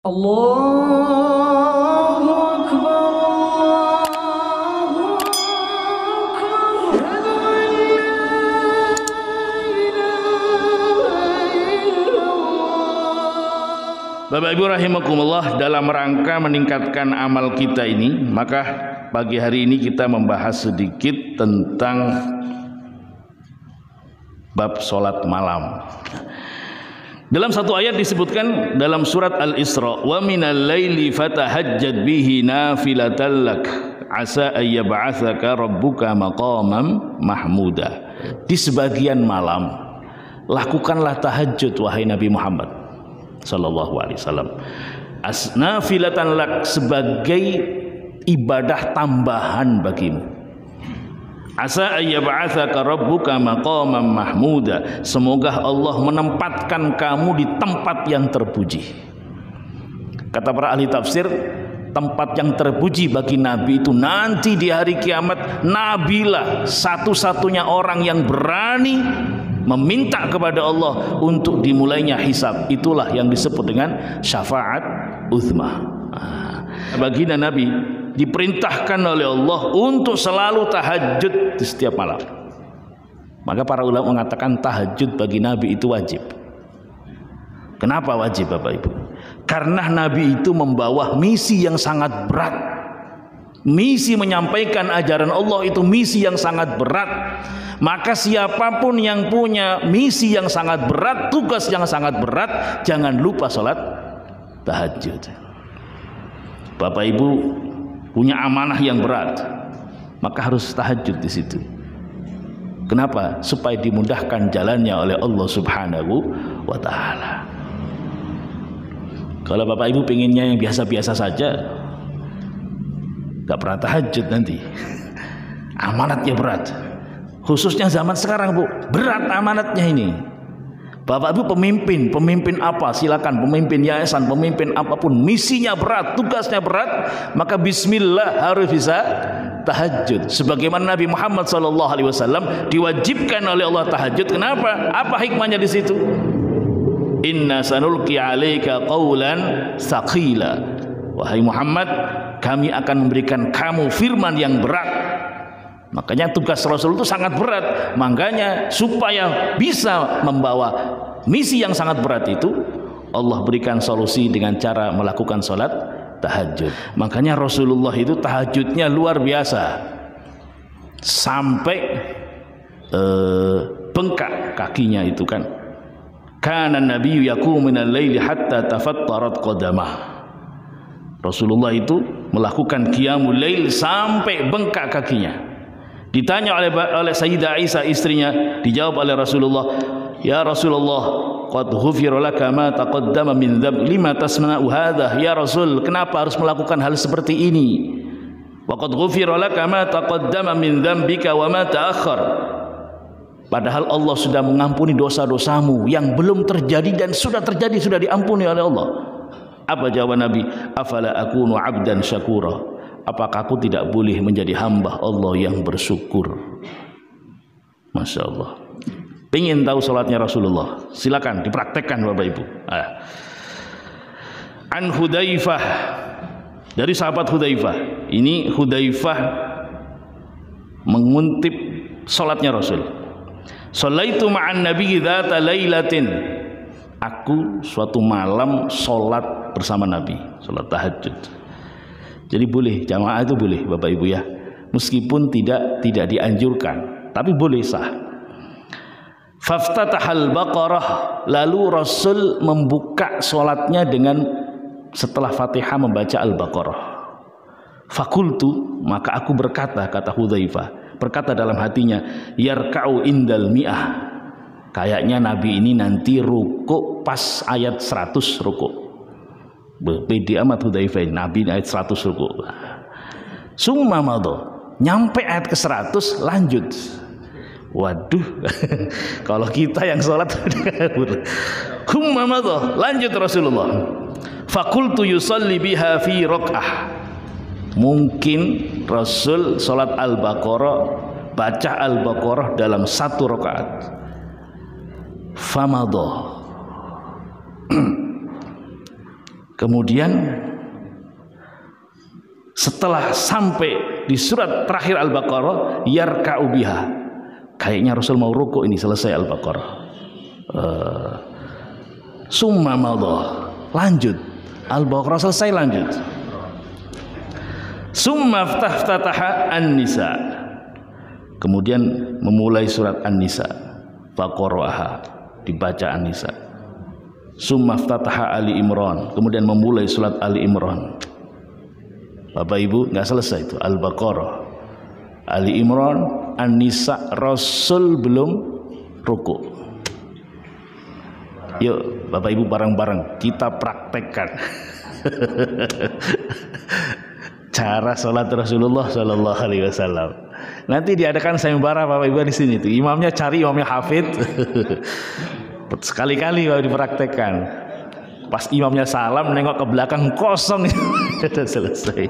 Allahu Akbar, Allahu Akbar. Bapak Ibu rahimakumullah, dalam rangka meningkatkan amal kita ini, maka pagi hari ini kita membahas sedikit tentang bab sholat malam. Dalam satu ayat disebutkan dalam surat Al-Isra, wa minal laili fatahajjad bihi nafilatan lak asa ayyab'atsaka rabbuka maqaman mahmuda. Di sebagian malam lakukanlah tahajud wahai Nabi Muhammad sallallahu alaihi wasallam. Nafilatan lak, sebagai ibadah tambahan bagimu. Asa ayyab'atsaka rabbuka maqaman mahmuda, semoga Allah menempatkan kamu di tempat yang terpuji. Kata para ahli tafsir, tempat yang terpuji bagi Nabi itu nanti di hari kiamat. Nabilah satu-satunya orang yang berani meminta kepada Allah untuk dimulainya hisab. Itulah yang disebut dengan syafaat uzma. Baginda Nabi diperintahkan oleh Allah untuk selalu tahajud di setiap malam. Maka para ulama mengatakan tahajud bagi Nabi itu wajib. Kenapa wajib Bapak Ibu? Karena Nabi itu membawa misi yang sangat berat. Misi menyampaikan ajaran Allah itu misi yang sangat berat. Maka siapapun yang punya misi yang sangat berat, tugas yang sangat berat, jangan lupa sholat tahajud. Bapak Ibu punya amanah yang berat, maka harus tahajud di situ. Kenapa? Supaya dimudahkan jalannya oleh Allah Subhanahu wa Ta'ala. Kalau Bapak Ibu pengennya yang biasa-biasa saja, gak pernah tahajud nanti. Amanatnya berat. Khususnya zaman sekarang, Bu, berat amanatnya ini. Bapak Ibu pemimpin apa silakan, pemimpin yayasan, pemimpin apapun, misinya berat, tugasnya berat, maka bismillah harus bisa tahajud. Sebagaimana Nabi Muhammad SAW diwajibkan oleh Allah tahajud. Kenapa? Apa hikmahnya di situ? Inna sanulqi 'alaika qaulan tsaqila. Wahai Muhammad, kami akan memberikan kamu firman yang berat. Makanya tugas Rasul itu sangat berat. Makanya supaya bisa membawa misi yang sangat berat itu, Allah berikan solusi dengan cara melakukan sholat tahajud. Makanya Rasulullah itu tahajudnya luar biasa, sampai bengkak kakinya itu kan. Kana nabiyyu yaqumu minal laili hatta tafattarat qadamah. Rasulullah itu melakukan qiyamul lail sampai bengkak kakinya. Ditanya oleh Sayyidah Aisyah istrinya, dijawab oleh Rasulullah, ya Rasulullah, qad ghufira laka ma taqaddama min dzamb, lima tasna'u hadza? Ya Rasul, kenapa harus melakukan hal seperti ini? Wa qad ghufira laka ma taqaddama min dzambika wa ma ta'akhkhar. Padahal Allah sudah mengampuni dosa-dosamu yang belum terjadi dan sudah terjadi, sudah diampuni oleh Allah. Apa jawaban Nabi? Afala akunu 'abdan syakura? Apakah aku tidak boleh menjadi hamba Allah yang bersyukur? Masya Allah. Pengen tahu salatnya Rasulullah? Silakan dipraktekkan Bapak Ibu. An Hudzaifah, dari sahabat Hudzaifah. Ini Hudzaifah mengutip salatnya Rasul. Sallaitu ma'an nabi dzata lailatin. Aku suatu malam salat bersama Nabi, salat tahajud. Jadi boleh, jamaah itu boleh Bapak Ibu ya. Meskipun tidak dianjurkan, tapi boleh sah. Faftatahal Baqarah, lalu Rasul membuka sholatnya dengan setelah Fatihah membaca Al-Baqarah. Fakultu, maka aku berkata, kata Hudzaifah, berkata dalam hatinya, yarka'u indal mi'ah. Kayaknya Nabi ini nanti rukuk pas ayat 100 rukuk. Beda amat Hudzaifah, Nabi ayat 100 rukuk. Summa madha, nyampe ayat ke 100 lanjut. Waduh, kalau kita yang sholat summa madha, lanjut Rasulullah. Fakultu yusalli biha fi rak'ah. Mungkin Rasul sholat Al-Baqarah, baca Al-Baqarah dalam satu rakaat. Famadha, Kemudian setelah sampai di surat terakhir Al-Baqarah, yarka'u biha. Kayaknya Rasul mau ruku ini, selesai Al-Baqarah. Summa madha, lanjut. Al-Baqarah selesai, lanjut. Summa ftataha An-Nisa. Kemudian memulai surat An-Nisa. Faqara'aha, dibaca An-Nisa. Summa ftataha Ali Imran. Kemudian memulai surat Ali Imran. Bapak Ibu, nggak selesai itu. Al-Baqarah, Ali Imran, An-Nisa, Rasul belum ruku. Yuk Bapak Ibu bareng-bareng kita praktekkan cara sholat Rasulullah Shallallahu Alaihi Wasallam. Nanti diadakan sayembara Bapak Ibu di sini tuh. Imamnya cari imamnya hafid. Sekali-kali kalau dipraktekkan. Pas imamnya salam nengok ke belakang kosong. Sudah selesai.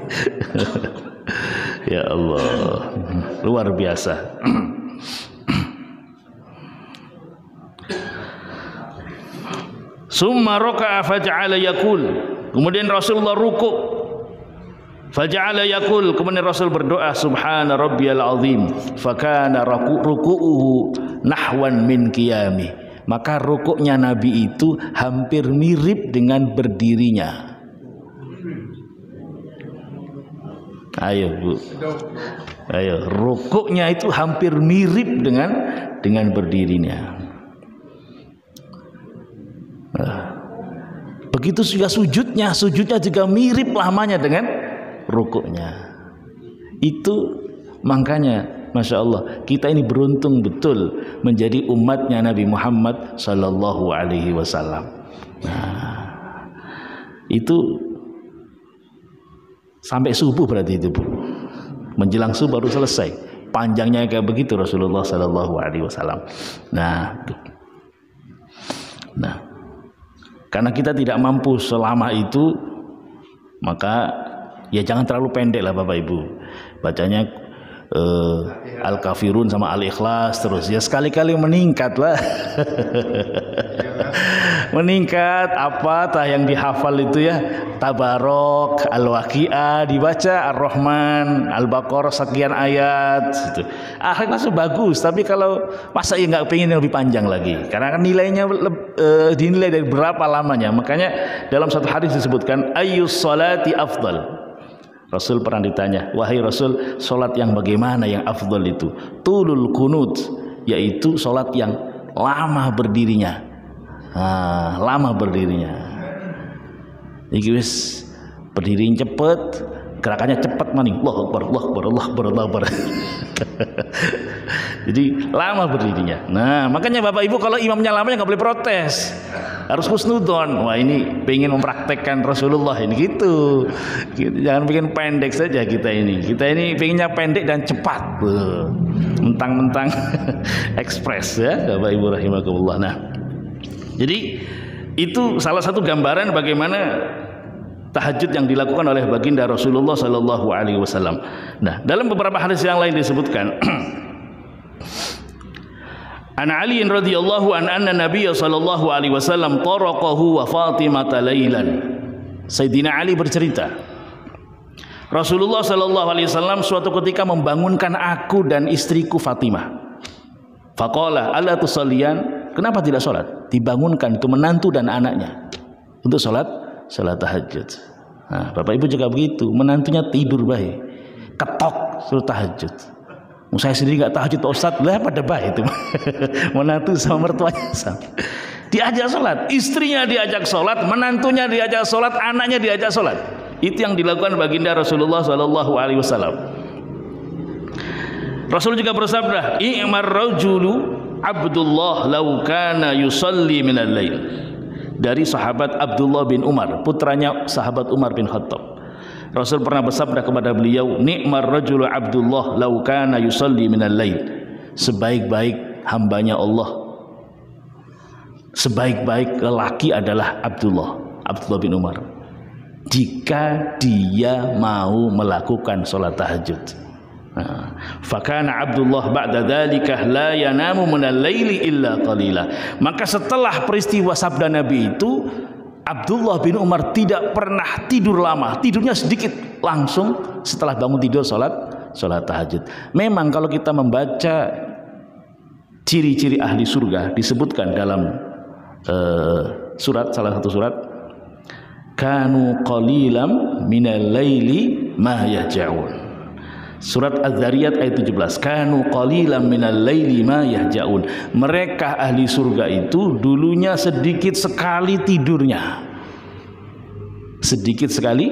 Ya Allah, luar biasa. Summa raka'a faja'ala yaqul. Kemudian Rasulullah ruku. Faja'ala yaqul, kemudian Rasul berdoa, subhana rabbiyal azim, fakana ruku'uhu nahwan min qiyami. Maka rukuknya Nabi itu hampir mirip dengan berdirinya. Ayo Bu, ayo, rukuknya itu hampir mirip dengan berdirinya. Begitu juga sujudnya juga mirip lamanya dengan rukuknya. Itu makanya Masya Allah, kita ini beruntung betul menjadi umatnya Nabi Muhammad Sallallahu Alaihi Wasallam. Nah, itu sampai subuh berarti itu Bu. Menjelang subuh baru selesai. Panjangnya kayak begitu Rasulullah Sallallahu Alaihi Wasallam. Nah, karena kita tidak mampu selama itu, maka ya jangan terlalu pendek lah Bapak Ibu. Bacanya Al-Kafirun sama Al-Ikhlas terus ya, sekali-kali meningkat lah. Meningkat apa tah yang dihafal itu ya, Tabarok, Al-Waqi'ah dibaca, Ar-Rahman, Al-Baqarah sekian ayat gitu. Akhirnya bagus, tapi kalau masa ya nggak pengen yang lebih panjang lagi, karena kan nilainya dinilai dari berapa lamanya. Makanya dalam satu hadis disebutkan ayyus salati afdal. Rasul pernah ditanya, wahai Rasul, solat yang bagaimana yang afdal itu? Tulul kunut, yaitu solat yang lama berdirinya. Lama berdirinya. Iki wis berdirinya cepet, gerakannya cepet maning. Allahu Akbar, Allahu Akbar, Allahu Akbar, Allahu Akbar. Jadi lama berdirinya. Nah, makanya Bapak Ibu kalau imamnya lamanya nggak boleh protes. Harus husnudon. Wah, ini pengen mempraktekkan Rasulullah ini gitu. Jangan bikin pendek saja kita ini. Kita ini pengennya pendek dan cepat. Mentang-mentang ekspres ya, Bapak Ibu rahimakumullah. Nah, jadi itu salah satu gambaran bagaimana tahajud yang dilakukan oleh baginda Rasulullah Sallallahu Alaihi Wasallam. Nah, dalam beberapa hadis yang lain disebutkan, An Ali radhiyallahu anna Nabiy sallallahu alaihi wasallam taraqahu wa Fatimah lailan. Sayyidina Ali bercerita, Rasulullah sallallahu alaihi wasallam suatu ketika membangunkan aku dan istriku Fatimah. Faqala alla tusalliyan, kenapa tidak salat? Dibangunkan itu menantu dan anaknya untuk salat tahajud. Nah, Bapak Ibu juga begitu, menantunya tidur baik, ketok suruh tahajud. Saya sendiri nggak tahajud Pak Ustadz, lah pada baik itu. Menantu sama mertuanya sama. Diajak sholat, istrinya diajak sholat, menantunya diajak sholat, anaknya diajak sholat. Itu yang dilakukan baginda Rasulullah Sallallahu Alaihi Wasallam. Rasul juga bersabda, "I'mar rajulu Abdullah law kana yusalli minal lail." Dari sahabat Abdullah bin Umar, putranya sahabat Umar bin Khattab. Rasul pernah bersabda kepada beliau, "Ni'mar rajulu Abdullah law kana yusalli minal lail." Sebaik-baik hambanya Allah, sebaik-baik lelaki adalah Abdullah bin Umar, jika dia mau melakukan sholat tahajud. Fakana Abdullah ba'da dzalika la yanamu minal laili illa qalila. Maka setelah peristiwa sabda Nabi itu, Abdullah bin Umar tidak pernah tidur lama, tidurnya sedikit, langsung setelah bangun tidur sholat tahajud. Memang kalau kita membaca ciri-ciri ahli surga disebutkan dalam salah satu surat, kanu qalilam minal laili ma yahja'un. Surat Az-Zariyat ayat 17, kanu qalilan minal laili ma yahja'un. Mereka ahli surga itu dulunya sedikit sekali tidurnya. Sedikit sekali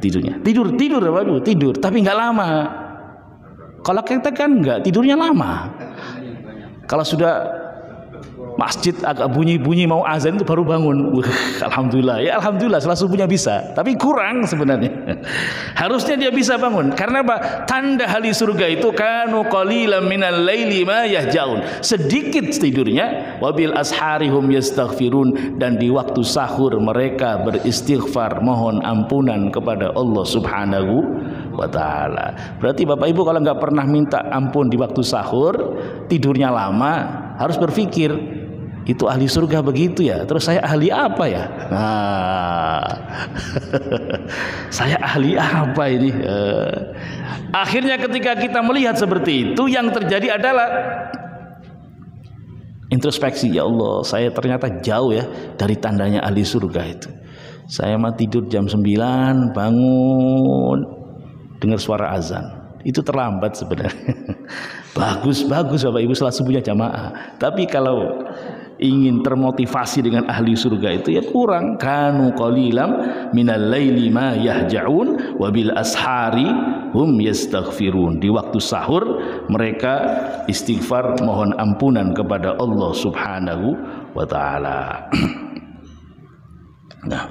tidurnya. Tidur apa? Tidur, tapi enggak lama. Kalau kita kan enggak, tidurnya lama. Kalau sudah masjid agak bunyi-bunyi mau azan itu baru bangun. Alhamdulillah. Ya alhamdulillah setelah subuhnya bisa. Tapi kurang sebenarnya. Harusnya dia bisa bangun. Karena apa? Tanda ahli surga itu kanu qalilan minal laili ma yahja'un. Sedikit tidurnya, wabil asharihum yastaghfirun, dan di waktu sahur mereka beristighfar, mohon ampunan kepada Allah Subhanahu wa taala. Berarti Bapak Ibu kalau nggak pernah minta ampun di waktu sahur, tidurnya lama, harus berpikir, itu ahli surga begitu ya, terus saya ahli apa ya? Nah, saya ahli apa ini? Akhirnya ketika kita melihat seperti itu, yang terjadi adalah introspeksi. Ya Allah, saya ternyata jauh ya dari tandanya ahli surga itu. Saya mah tidur jam 9, bangun dengar suara azan, itu terlambat sebenarnya. Bagus Bapak Ibu salat subuhnya jamaah. Tapi kalau ingin termotivasi dengan ahli surga itu ya kurang. Kanu qalilam minal laili ma yahja'un wa bil ashari hum yastaghfirun. Di waktu sahur mereka istighfar, mohon ampunan kepada Allah Subhanahu wa taala. Nah,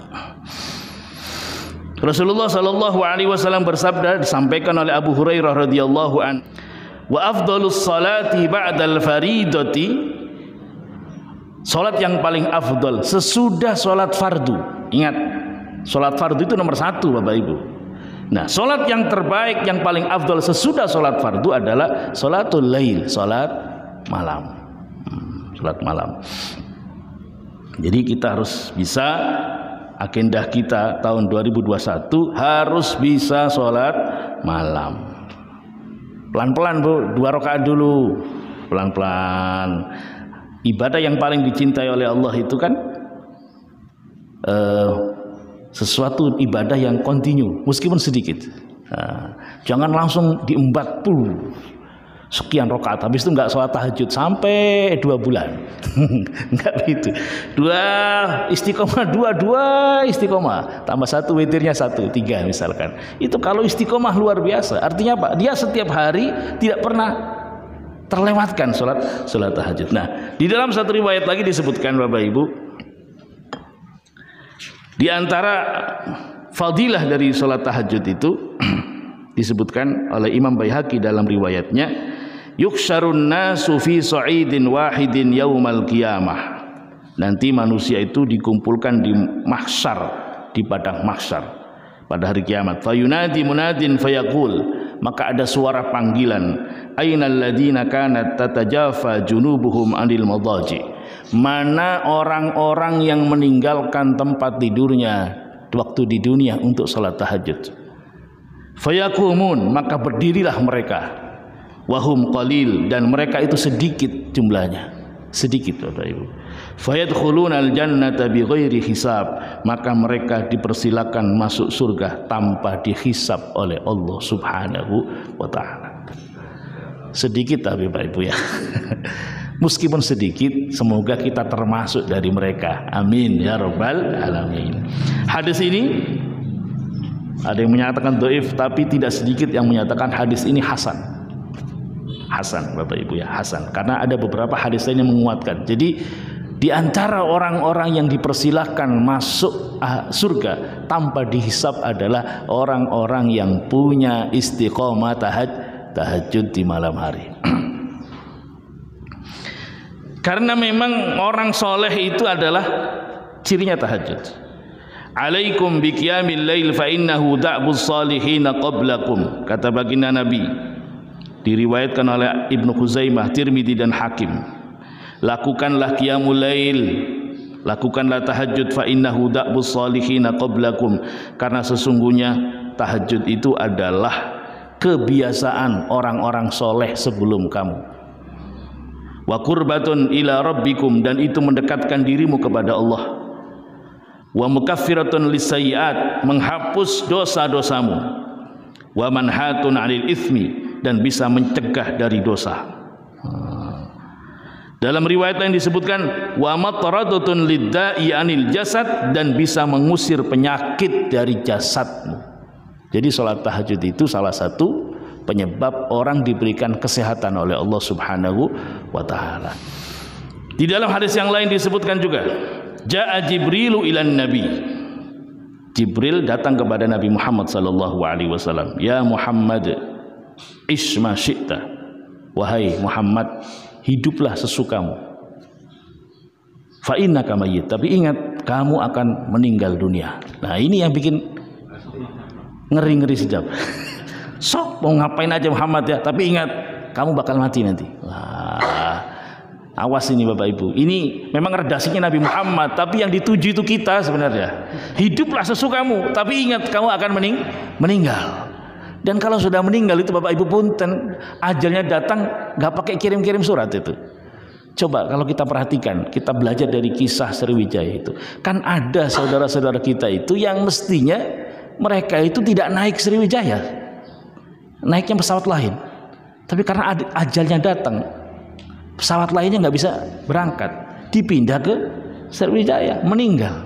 Rasulullah sallallahu alaihi wasallam bersabda, disampaikan oleh Abu Hurairah radhiyallahu an, wa afdhalus salati ba'dal faridati, salat yang paling afdal sesudah salat fardu. Ingat, salat fardu itu nomor 1 Bapak Ibu. Nah, salat yang terbaik, yang paling afdal sesudah salat fardu adalah salatul lail, salat malam. Salat malam. Jadi kita harus bisa, agenda kita tahun 2021 harus bisa sholat malam. Pelan-pelan Bu, 2 rakaat dulu, pelan-pelan. Ibadah yang paling dicintai oleh Allah itu kan sesuatu ibadah yang kontinu, meskipun sedikit. Jangan langsung diembat sekian rakaat, habis itu enggak sholat tahajud sampai 2 bulan. Enggak begitu. 2 istiqomah, tambah 1 witirnya 1, 3 misalkan. Itu kalau istiqomah luar biasa. Artinya apa? Dia setiap hari tidak pernah terlewatkan sholat tahajud. Nah, di dalam satu riwayat lagi disebutkan Bapak Ibu, di antara fadilah dari sholat tahajud itu disebutkan oleh Imam Baihaqi dalam riwayatnya, yuksharun nasu fi sa'idin wahidin yaumal qiyamah. Nanti manusia itu dikumpulkan di mahsyar, di padang mahsyar pada hari kiamat. Fayunadi munadin fayaqul, maka ada suara panggilan, ainal ladina kanat tatajafa junubuhum anil madaji. Mana orang-orang yang meninggalkan tempat tidurnya waktu di dunia untuk salat tahajud. Fayakumun, maka berdirilah mereka, wahum qalil, dan mereka itu sedikit jumlahnya, sedikit Bapak Ibu. Fayadkhulunal jannata bighairi hisab, maka mereka dipersilakan masuk surga tanpa dihisab oleh Allah Subhanahu wa taala. Sedikit tapi Bapak Ibu ya. Meskipun sedikit, semoga kita termasuk dari mereka. Amin ya rabbal alamin. Hadis ini ada yang menyatakan dhaif, tapi tidak sedikit yang menyatakan hadis ini hasan. Hasan Bapak Ibu ya, hasan. Karena ada beberapa hadis lain yang menguatkan. Jadi di antara orang-orang yang dipersilahkan masuk surga tanpa dihisab adalah orang-orang yang punya istiqomah tahajud di malam hari. Karena memang orang soleh itu adalah cirinya tahajud. Alaikum biqiyamil lail fa innahu da'bus salihin qablakum, kata baginda Nabi, diriwayatkan oleh Ibnu Khuzaimah, Tirmidzi dan Hakim. Lakukanlah qiyamul lail, lakukanlah tahajud fa innahu da'bus salihina qablakum, karena sesungguhnya tahajud itu adalah kebiasaan orang-orang soleh sebelum kamu. Wa qurbatun ila rabbikum, dan itu mendekatkan dirimu kepada Allah. Wa mukaffiratun lisayyi'at, menghapus dosa-dosamu. Wa manhatun 'anil itsmi, dan bisa mencegah dari dosa. Dalam riwayat lain disebutkan wa mataradatun lidda'i 'anil jasad, dan bisa mengusir penyakit dari jasadmu. Jadi salat tahajud itu salah satu penyebab orang diberikan kesehatan oleh Allah Subhanahu wa taala. Di dalam hadis yang lain disebutkan juga, Ja'a Jibrilu ilan Nabi. Jibril datang kepada Nabi Muhammad sallallahu alaihi wasallam. Ya Muhammad, isma syi'ta. Wahai Muhammad, hiduplah sesukamu. Fa innaka mayyit, tapi ingat kamu akan meninggal dunia. Nah, ini yang bikin ngeri-ngeri sedap. Sok mau ngapain aja Muhammad ya, tapi ingat kamu bakal mati nanti. Wah, awas ini Bapak Ibu. Ini memang redasinya Nabi Muhammad, tapi yang dituju itu kita sebenarnya. Hiduplah sesukamu, tapi ingat kamu akan meninggal. Dan kalau sudah meninggal itu Bapak Ibu punten, ajalnya datang nggak pakai kirim-kirim surat itu. Coba kalau kita perhatikan, kita belajar dari kisah Sriwijaya itu. Kan ada saudara-saudara kita itu yang mestinya mereka itu tidak naik Sriwijaya, naiknya pesawat lain. Tapi karena ajalnya datang, pesawat lainnya nggak bisa berangkat, dipindah ke Sriwijaya, meninggal.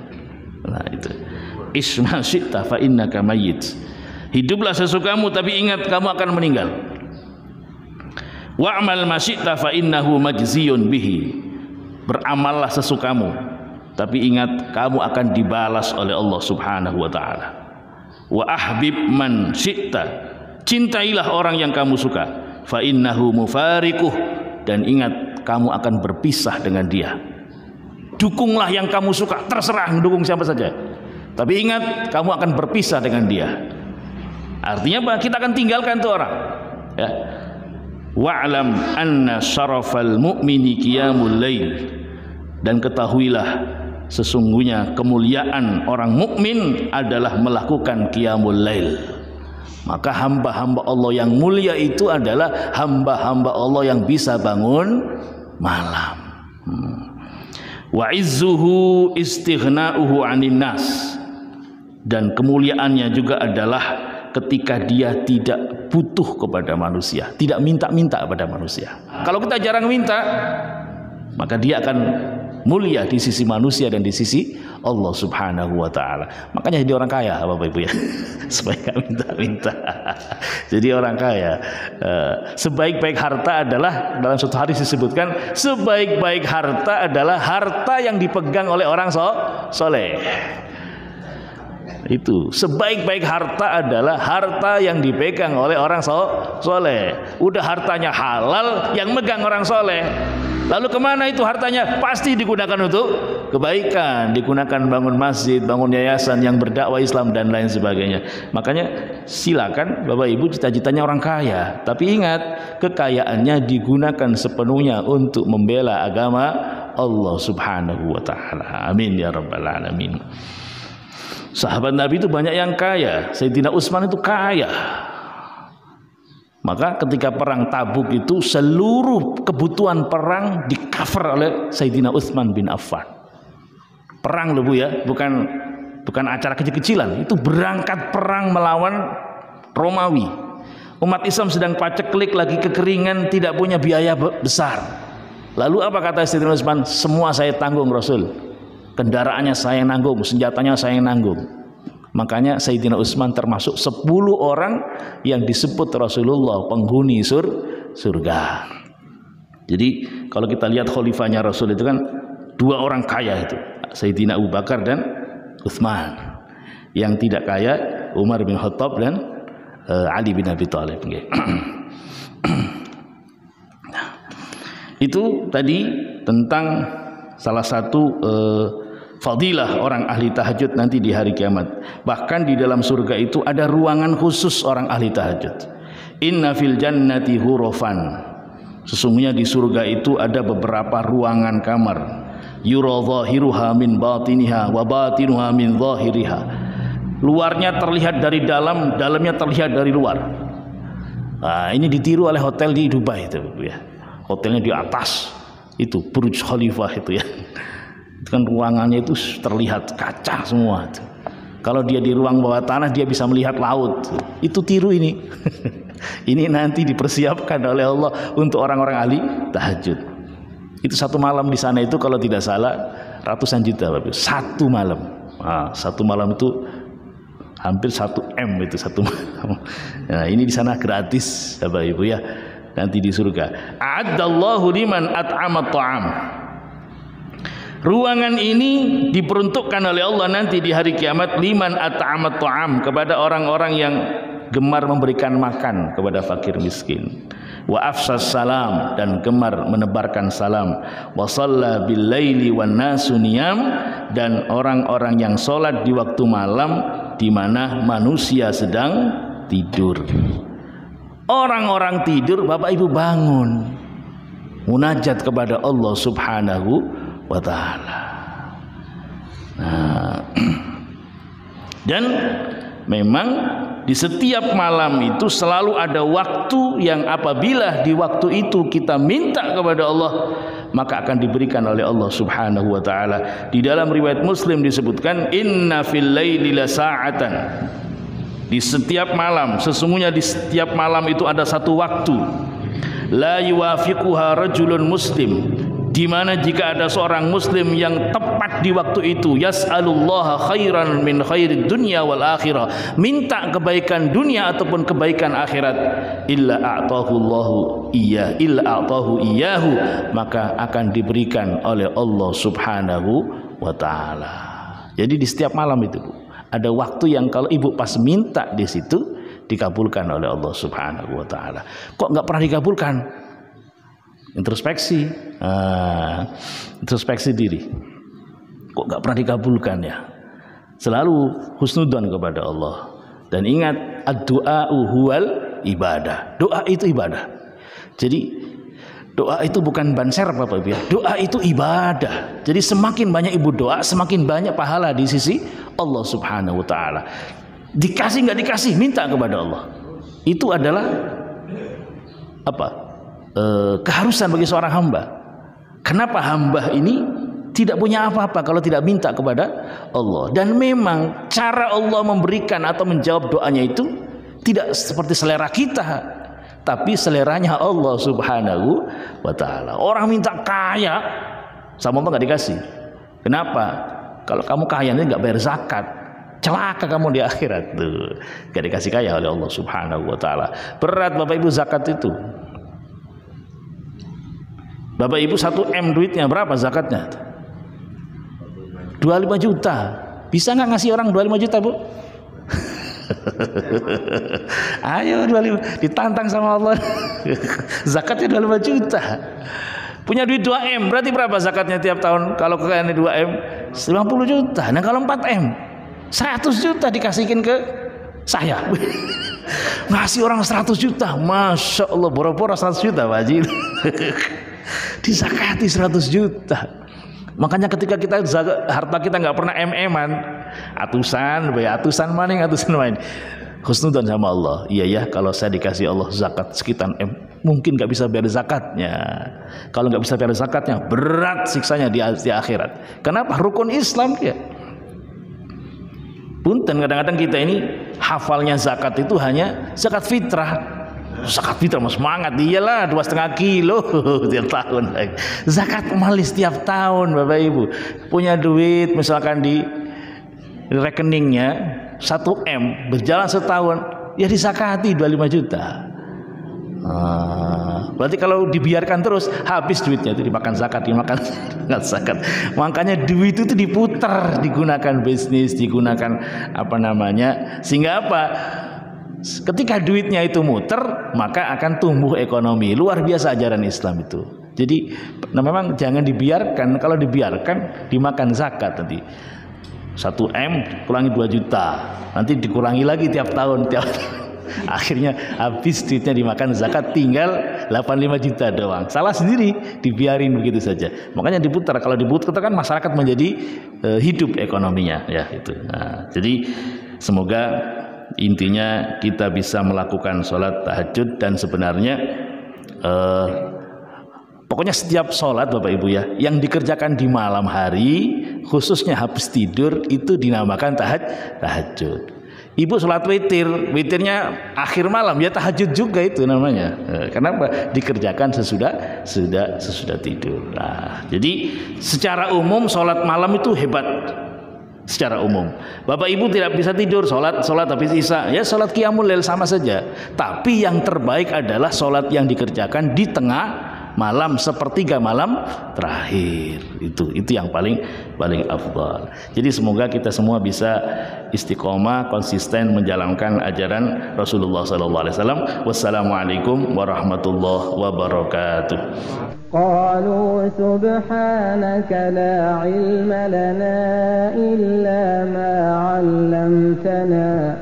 Nah itu, isma syi'ta fa innaka mayyit. Hiduplah sesukamu, tapi ingat kamu akan meninggal. Wa'mal ma syi'ta fa innahu majziyun bihi. Beramallah sesukamu, tapi ingat kamu akan dibalas oleh Allah Subhanahu wa taala. Wa ahbib man syi'ta, cintailah orang yang kamu suka, fa innahu mufariquh, dan ingat kamu akan berpisah dengan dia. Dukunglah yang kamu suka, terserah mendukung siapa saja, tapi ingat kamu akan berpisah dengan dia. Artinya apa? Kita akan tinggalkan tuh orang, ya. Wa'lam anna syarafal mu'mini qiyamul lail, dan ketahuilah sesungguhnya kemuliaan orang mukmin adalah melakukan qiyamul lail. Maka hamba-hamba Allah yang mulia itu adalah hamba-hamba Allah yang bisa bangun malam. Wa izzuhu istighna'uhu 'anil nas, dan kemuliaannya juga adalah ketika dia tidak butuh kepada manusia, tidak minta-minta kepada manusia. Kalau kita jarang minta, maka dia akan mulia di sisi manusia dan di sisi Allah Subhanahu wa taala. Makanya jadi orang kaya Bapak Ibu ya. Supaya gak minta-minta. Jadi orang kaya. Sebaik-baik harta adalah, dalam suatu hadis disebutkan, sebaik-baik harta adalah harta yang dipegang oleh orang soleh. Itu sebaik-baik harta adalah harta yang dipegang oleh orang soleh. Udah hartanya halal, yang megang orang soleh. Lalu kemana itu hartanya? Pasti digunakan untuk kebaikan, digunakan bangun masjid, bangun yayasan yang berdakwah Islam dan lain sebagainya. Makanya silakan Bapak Ibu cita-citanya orang kaya, tapi ingat kekayaannya digunakan sepenuhnya untuk membela agama Allah Subhanahu wa taala. Amin ya rabbal alamin. Sahabat Nabi itu banyak yang kaya. Sayyidina Utsman itu kaya. Maka ketika perang Tabuk itu seluruh kebutuhan perang di-cover oleh Sayyidina Utsman bin Affan. Perang loh Bu ya, bukan acara kecil-kecilan. Itu berangkat perang melawan Romawi. Umat Islam sedang paceklik, lagi kekeringan, tidak punya biaya besar. Lalu apa kata Sayyidina Utsman? Semua saya tanggung Rasul. Kendaraannya saya nanggung, senjatanya saya nanggung. Makanya Sayyidina Utsman termasuk 10 orang yang disebut Rasulullah penghuni surga. Jadi kalau kita lihat khalifahnya Rasul itu kan 2 orang kaya itu, Sayyidina Abu Bakar dan Utsman. Yang tidak kaya Umar bin Khattab dan Ali bin Abi Thalib. Itu tadi tentang salah satu fadilah orang ahli tahajud nanti di hari kiamat. Bahkan di dalam surga itu ada ruangan khusus orang ahli tahajud. Inna fil jannati hurufan. Sesungguhnya di surga itu ada beberapa ruangan kamar. yura zahiruha min batiniha wa batinuha min zahiriha. Luarnya terlihat dari dalam, dalamnya terlihat dari luar. Nah, ini ditiru oleh hotel di Dubai itu ya. Hotelnya di atas itu Burj Khalifah itu ya. Itu kan ruangannya itu terlihat kaca semua itu. Kalau dia di ruang bawah tanah dia bisa melihat laut. Itu tiru ini. Ini nanti dipersiapkan oleh Allah untuk orang-orang ahli tahajud. Itu satu malam di sana itu kalau tidak salah ratusan juta Bapak. Satu malam. Nah, satu malam itu hampir 1 M itu satu malam. Nah, ini di sana gratis Bapak Ibu ya. Nanti di surga. A'addallahu liman at'ama ta'am. Ruangan ini diperuntukkan oleh Allah nanti di hari kiamat liman at'amat ta'am, kepada orang-orang yang gemar memberikan makan kepada fakir miskin. Wa afsas salam, dan gemar menebarkan salam. Wa shalla bil laili wan nasu niyam, dan orang-orang yang salat di waktu malam di mana manusia sedang tidur. Orang-orang tidur, Bapak Ibu bangun munajat kepada Allah Subhanahu wa ta'ala. Nah, dan memang di setiap malam itu selalu ada waktu yang apabila di waktu itu kita minta kepada Allah, maka akan diberikan oleh Allah Subhanahu wa ta'ala. Di dalam riwayat Muslim disebutkan, inna fil laili la sa'atan. Di setiap malam, sesungguhnya di setiap malam itu ada satu waktu, la yuwafiquha rajulun muslim, di mana jika ada seorang muslim yang tepat di waktu itu, yas'alullaha khairan min khairid dunya wal akhirah, minta kebaikan dunia ataupun kebaikan akhirat, illa a'tahu iyyahu, maka akan diberikan oleh Allah Subhanahu wa ta'ala. Jadi di setiap malam itu ada waktu yang kalau ibu pas minta di situ dikabulkan oleh Allah Subhanahu wa ta'ala. Kok nggak pernah dikabulkan? Introspeksi, introspeksi diri. Kok nggak pernah dikabulkan ya? Selalu husnudzon kepada Allah. Dan ingat, ad-du'a'u huwal ibadah. Doa itu ibadah. Jadi doa itu bukan banser Bapak Ibu ya. Doa itu ibadah. Jadi semakin banyak ibu doa, semakin banyak pahala di sisi Allah Subhanahu wa ta'ala. Dikasih nggak dikasih, minta kepada Allah. Itu adalah apa? Keharusan bagi seorang hamba. Kenapa hamba ini tidak punya apa-apa kalau tidak minta kepada Allah? Dan memang cara Allah memberikan atau menjawab doanya itu tidak seperti selera kita, tapi seleranya Allah Subhanahu wa ta'ala. Orang minta kaya sama Allah nggak dikasih. Kenapa? Kalau kamu kaya ini nggak bayar zakat, celaka kamu di akhirat tuh. Nggak dikasih kaya oleh Allah Subhanahu wa ta'ala. Berat Bapak Ibu zakat itu. Bapak Ibu 1 M duitnya berapa zakatnya? 25 juta. Bisa nggak ngasih orang 25 juta Bu? Ayo 25, ditantang sama Allah. Zakatnya 25 juta. Punya duit 2 M, berarti berapa zakatnya tiap tahun? Kalau kekayaannya 2 M, 50 juta. Nah kalau 4 M, 100 juta dikasihkan ke saya. Ngasih orang 100 juta, Masya Allah, boro-boro 100 juta Pak Haji. Disakati 100 juta. Makanya ketika kita harta kita nggak pernah MM-an, atusan maning. Husnudzon sama Allah. Iya ya, kalau saya dikasih Allah zakat sekitar M, mungkin nggak bisa bayar zakatnya. Kalau nggak bisa bayar zakatnya, berat siksanya di akhirat. Kenapa? Rukun Islam ya. Punten kadang-kadang kita ini hafalnya zakat itu hanya zakat fitrah. Zakat fitrah mas semangat, iyalah 2,5 kilo tiap tahun. Zakat malis setiap tahun Bapak Ibu. Punya duit misalkan di rekeningnya 1 M, berjalan setahun, ya disakati 25 juta. Berarti kalau dibiarkan terus habis duitnya itu dimakan zakat, zakat. Makanya duit itu diputar, digunakan bisnis, digunakan apa namanya, sehingga apa? Ketika duitnya itu muter, maka akan tumbuh ekonomi. Luar biasa ajaran Islam itu. Jadi memang jangan dibiarkan. Kalau dibiarkan dimakan zakat nanti. 1 M kurangi 2 juta. Nanti dikurangi lagi tiap tahun. Akhirnya habis duitnya dimakan zakat, tinggal 85 juta doang. Salah sendiri, dibiarin begitu saja. Makanya diputar. Kalau diputar kan masyarakat menjadi hidup ekonominya, ya itu. Nah, jadi semoga intinya kita bisa melakukan sholat tahajud, dan sebenarnya pokoknya setiap sholat Bapak Ibu ya, yang dikerjakan di malam hari, khususnya habis tidur, itu dinamakan tahajud. Ibu sholat witirnya akhir malam, ya tahajud juga itu namanya. Kenapa? Dikerjakan sesudah tidur. Nah, jadi secara umum sholat malam itu hebat. Secara umum, Bapak Ibu tidak bisa tidur, sholat habis isya, ya sholat qiyamul lail sama saja. Tapi yang terbaik adalah sholat yang dikerjakan di tengah malam, sepertiga malam terakhir. Itu yang paling afdal. Jadi semoga kita semua bisa istiqomah, konsisten menjalankan ajaran Rasulullah SAW. Wassalamualaikum warahmatullahi wabarakatuh. قالوا سبحانك لا علم لنا إلا ما علمتنا